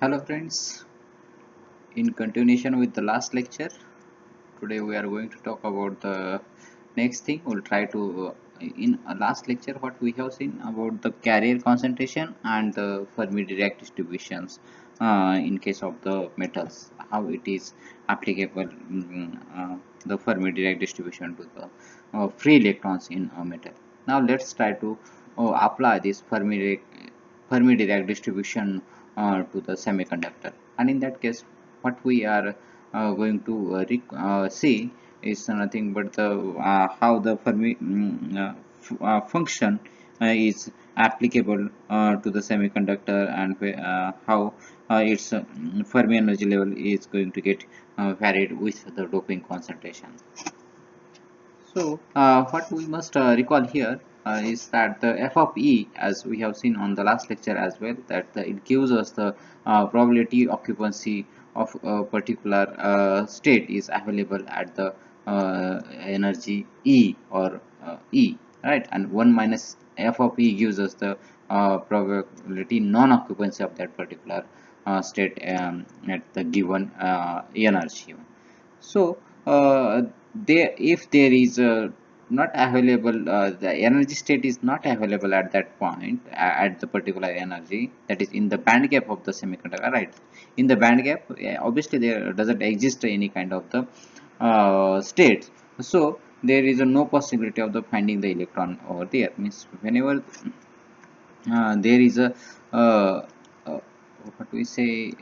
Hello friends, in continuation with the last lecture, today we are going to talk about the next thing. We'll try to, in a last lecture, what we have seen about the carrier concentration and the Fermi Dirac distributions in case of the metals, how it is applicable, the Fermi Dirac distribution to the free electrons in a metal. Now let's try to apply this Fermi Dirac distribution to the semiconductor, and in that case what we are going to see is nothing but the how the Fermi function is applicable to the semiconductor, and how its Fermi energy level is going to get varied with the doping concentration. So, what we must recall here is that the f of e, as we have seen on the last lecture as well, that it gives us the probability occupancy of a particular state is available at the energy E or E, right? And 1 minus f of E gives us the probability non-occupancy of that particular state at the given energy. So if there is not available, the energy state is not available at that point, at the particular energy, that is in the band gap of the semiconductor, right? In the band gap, obviously there doesn't exist any kind of the state, so there is no possibility of the finding the electron over there. Means whenever there is a what we say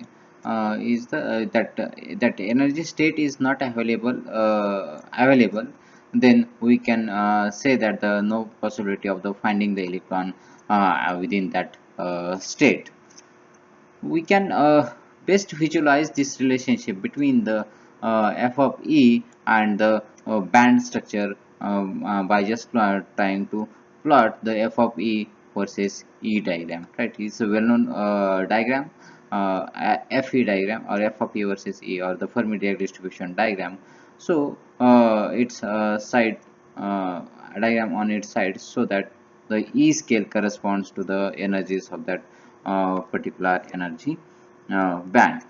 is the that energy state is not available, then we can say that the no possibility of the finding the electron within that state. We can best visualize this relationship between the f of e and the band structure by just trying to plot the f of e versus e diagram, right? It's a well-known diagram, fe diagram, or f of e versus e, or the Fermi Dirac distribution diagram. So its side diagram on its side, so that the e scale corresponds to the energies of that particular energy band.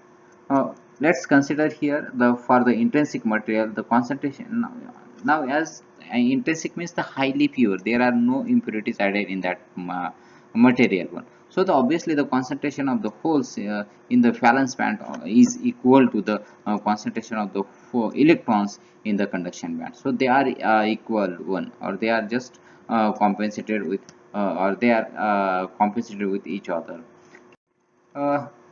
Let's consider here the for the intrinsic material the concentration. Now as intrinsic means the highly pure, there are no impurities added in that material one. So the obviously the concentration of the holes in the valence band is equal to the concentration of the electrons in the conduction band. So they are equal one, or they are just compensated with or they are compensated with each other.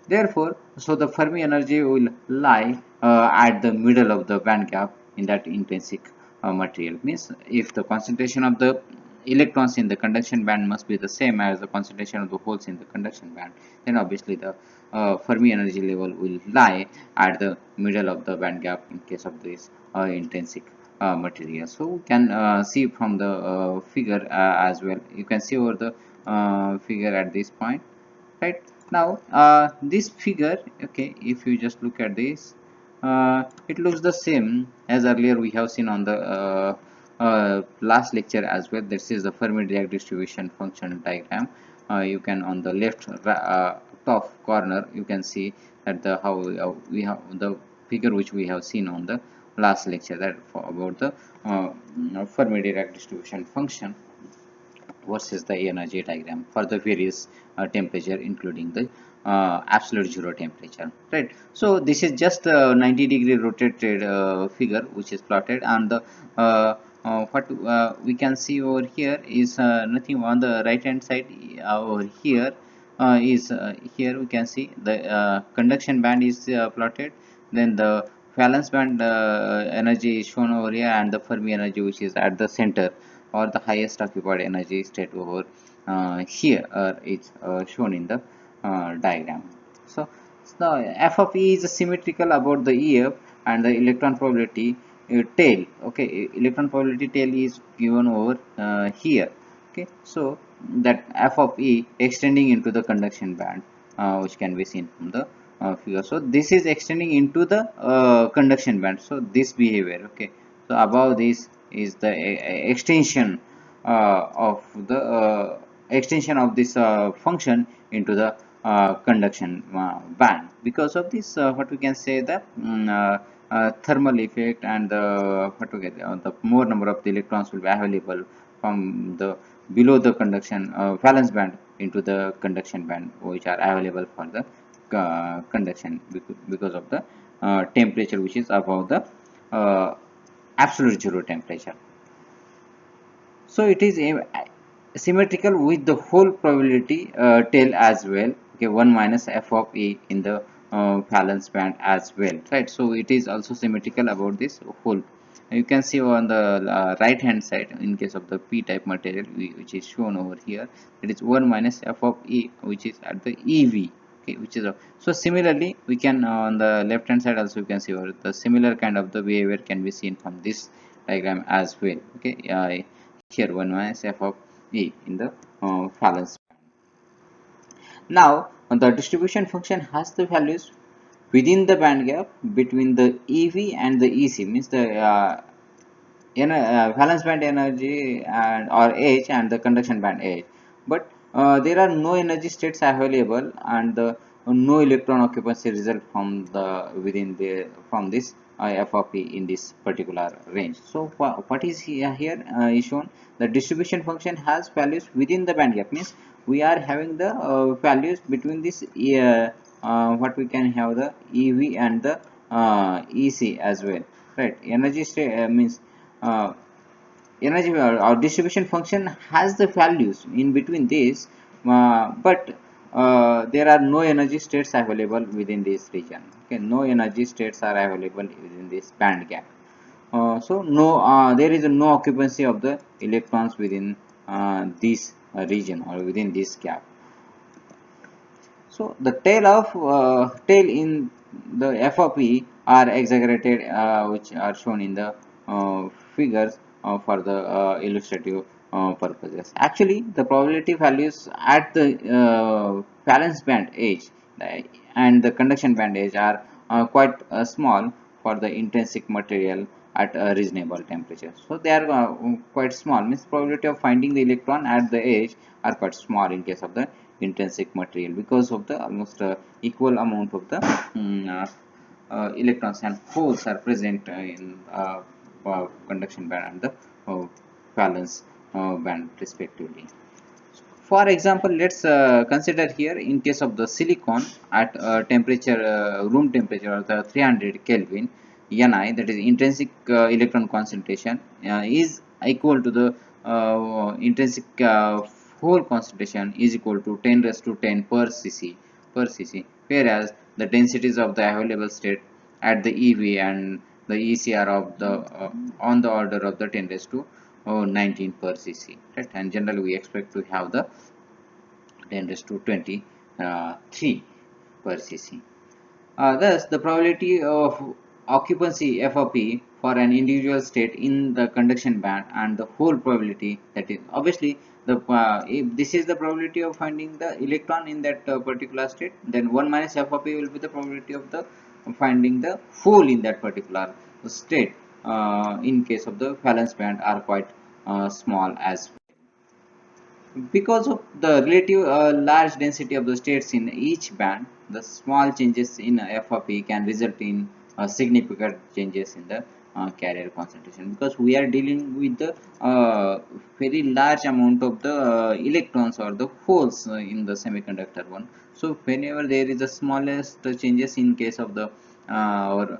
Therefore, so the Fermi energy will lie at the middle of the band gap in that intrinsic material. Means if the concentration of the electrons in the conduction band must be the same as the concentration of the holes in the conduction band, then obviously the Fermi energy level will lie at the middle of the band gap in case of this intrinsic material. So we can see from the figure as well. You can see over the figure at this point, right? Now this figure, okay, if you just look at this, it looks the same as earlier we have seen on the last lecture as well. This is the Fermi Dirac distribution function diagram. You can on the left top corner you can see that the how we have the figure which we have seen on the last lecture, that about the Fermi Dirac distribution function versus the energy diagram for the various temperature, including the absolute zero temperature, right? So this is just 90-degree rotated figure which is plotted, and the what we can see over here is nothing on the right hand side. Over here is here we can see the conduction band is plotted, then the valence band energy is shown over here, and the Fermi energy which is at the center, or the highest occupied energy state over here is shown in the diagram. So the f of e is symmetrical about the ef, and the electron probability tail, okay, electron probability tail is given over here, okay. So that f of e extending into the conduction band, which can be seen from the figure. So this is extending into the conduction band, so this behavior, okay. So above this is the extension of the extension of this function into the conduction band. Because of this, what we can say, the thermal effect, and the what we get, the more number of the electrons will be available from the below the conduction valence band into the conduction band, which are available for the conduction, because of the temperature which is above the absolute zero temperature. So it is symmetrical with the whole probability tail as well. Okay, 1 minus f of a in the valence band as well, right? So it is also symmetrical about this whole. You can see on the right hand side, in case of the p type material, which is shown over here, it is 1 minus f of e, which is at the ev. Okay, which is so similarly we can on the left hand side also you can see the similar kind of the behavior can be seen from this diagram as well. Okay, here 1 minus f of e in the valence. Now the distribution function has the values within the band gap between the ev and the ec, means the valence band energy and or H and the conduction band H, but there are no energy states available, and no electron occupancy result from the within the from this f of p in this particular range. So what is here is shown, the distribution function has values within the band gap, means we are having the values between this what we can have the ev and the ec as well, right? Energy state means uh, energy or distribution function has the values in between this, but there are no energy states available within this region. Okay, no energy states are available within this band gap. So no, there is no occupancy of the electrons within this region or within this gap. So the tail in the FOP are exaggerated, which are shown in the figures for the illustrative purposes. Actually, the probability values at the valence band edge and the conduction band edge are quite small for the intrinsic material at a reasonable temperature. So they are quite small, means probability of finding the electron at the edge are quite small in case of the intrinsic material, because of the almost equal amount of the electrons and holes are present in conduction band and the valence band respectively. For example, let's consider here in case of the silicon at temperature, room temperature, or the 300 Kelvin, Ni, that is intrinsic electron concentration, is equal to the intrinsic hole concentration is equal to 10 raised to 10 per cc, whereas the densities of the available state at the EV and the ECR of the on the order of the 10 raised to 19 per cc, right? And generally we expect to have the 10 raised to 23 per cc. Thus, the probability of occupancy FOP for an individual state in the conduction band and the whole probability, that is obviously the if this is the probability of finding the electron in that particular state, then 1 minus FOP will be the probability of the finding the hole in that particular state. In case of the valence band are quite small as well. Because of the relative large density of the states in each band, the small changes in FOP can result in significant changes in the carrier concentration, because we are dealing with the very large amount of the electrons or the holes in the semiconductor one. So whenever there is the smallest changes in case of the or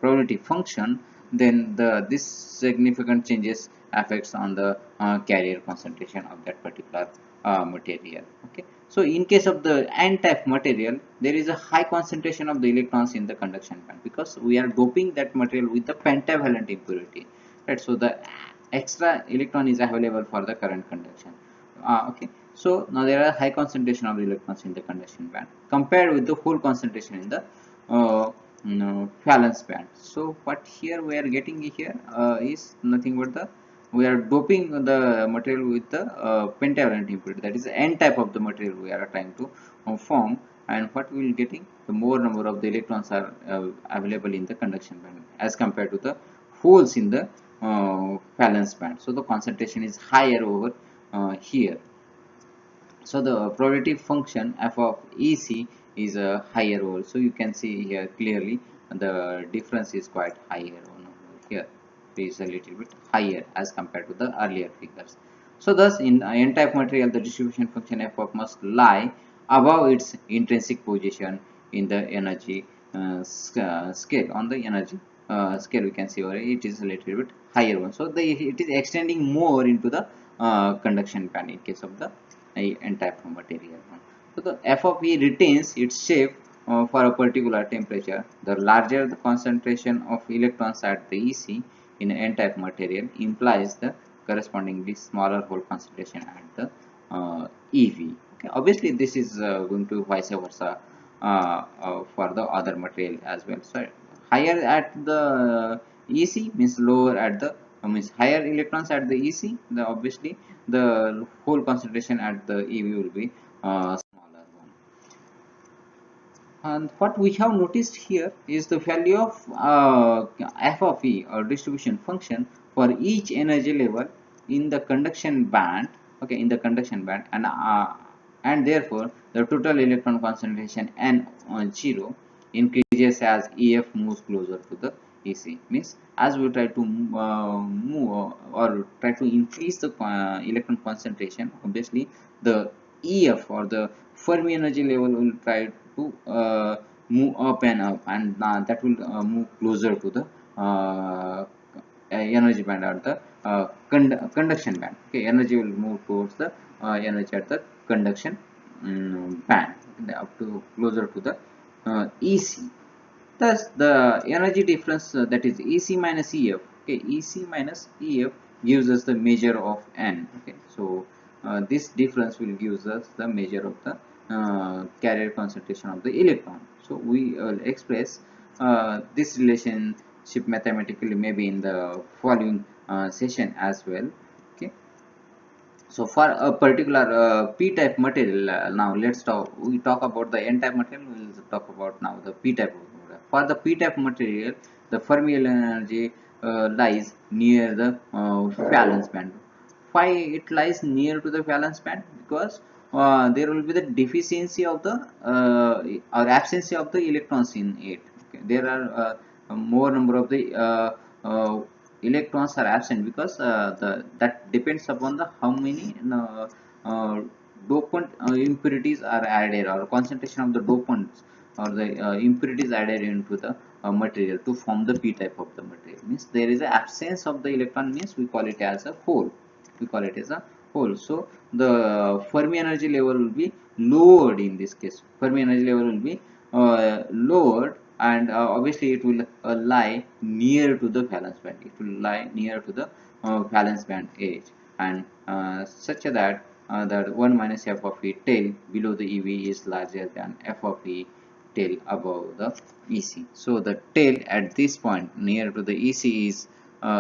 probability function, then this significant changes affects on the carrier concentration of that particular material. Okay, so in case of the n-type material, there is a high concentration of the electrons in the conduction band, because we are doping that material with the pentavalent impurity, right? So the extra electron is available for the current conduction. Okay, so now there are high concentration of the electrons in the conduction band compared with the whole concentration in the valence band. So what here we are getting here is nothing but the we are doping the material with the pentavalent impurity, that is n type of the material we are trying to form, and what we will getting, the more number of the electrons are available in the conduction band as compared to the holes in the valence band. So the concentration is higher over here. So the probability function f of EC is a higher role. So you can see here clearly the difference is quite higher on here. It is a little bit higher as compared to the earlier figures. So thus in n-type material the distribution function f of must lie above its intrinsic position in the energy scale. On the energy scale we can see over it is a little bit higher one. So it is extending more into the conduction band in case of the n-type material. So the f of E retains its shape for a particular temperature. The larger the concentration of electrons at the EC in n-type material implies the correspondingly smaller hole concentration at the EV. Okay. Obviously, this is going to vice versa for the other material as well. So higher at the EC means lower at the means higher electrons at the EC. The obviously the hole concentration at the EV will be smaller one. And what we have noticed here is the value of f of E or distribution function for each energy level in the conduction band. Okay, in the conduction band, and therefore the total electron concentration n on 0 increases as EF moves closer to the EC. Means as we try to move or try to increase the electron concentration, obviously the EF or the Fermi energy level will try to move up and up, and that will move closer to the energy band or the conduction band. Okay, energy will move towards the energy at the conduction band, up to closer to the EC. Thus, the energy difference that is EC minus EF. Okay, EC minus EF gives us the measure of N. Okay, so this difference will give us the measure of the carrier concentration of the electron. So we will express this relationship mathematically maybe in the following session as well. Okay. So for a particular p-type material, now let's talk about the n-type material. We will talk about now the p-type material. For the p-type material, the Fermi energy lies near the valence band. Why it lies near to the valence band? Because there will be the deficiency of the or absence of the electrons in it. Okay. There are more number of the electrons are absent, because that depends upon the how many uh, dopant impurities are added, or concentration of the dopants or the impurities added into the material to form the p-type of the material. Means there is an absence of the electron, means we call it as a hole. We call it as a hole. So the Fermi energy level will be lowered in this case. Fermi energy level will be lowered, and obviously it will lie near to the valence band. It will lie near to the valence band edge, and such that that 1 minus f of E tail below the EV is larger than f of E tail above the EC. So the tail at this point near to the EC is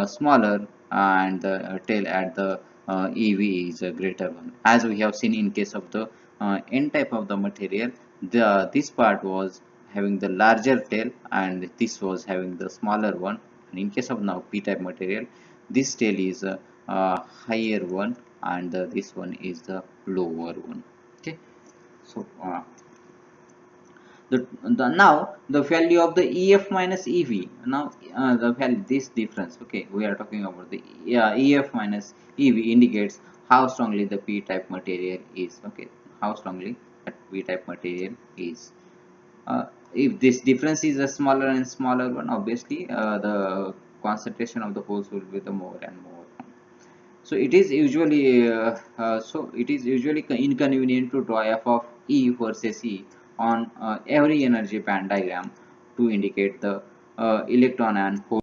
smaller, and the tail at the EV is a greater one. As we have seen in case of the N type of the material, this part was having the larger tail, and this was having the smaller one. And in case of now P type material, this tail is a higher one, and this one is the lower one. Okay, so now the value of the EF minus EV. Now the value, this difference. Okay, we are talking about the EF minus EV indicates how strongly the P type material is. Okay, how strongly that P type material is. If this difference is a smaller and smaller one, obviously the concentration of the holes will be the more and more. So it is usually inconvenient to draw f of E versus E on every energy band diagram to indicate the electron and hole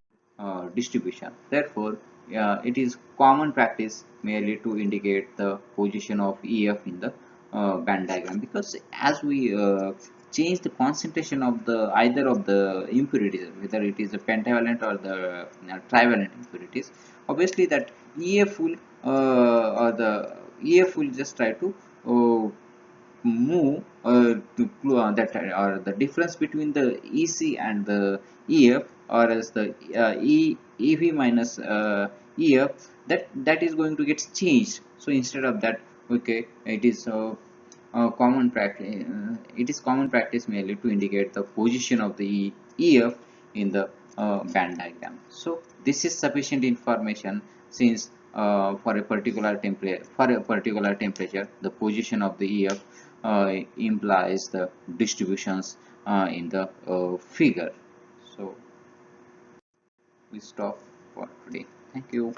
distribution. Therefore, it is common practice merely to indicate the position of EF in the band diagram, because as we change the concentration of the either of the impurities, whether it is a pentavalent or the trivalent impurities, obviously that EF will or the EF will just try to move that, or the difference between the EC and the EF, or as the EV minus EF, that is going to get changed. So instead of that, okay, it is it is common practice merely to indicate the position of the EF in the band diagram. So this is sufficient information, since for a particular temperature, the position of the EF implies the distributions in the figure. So we stop for today. Thank you.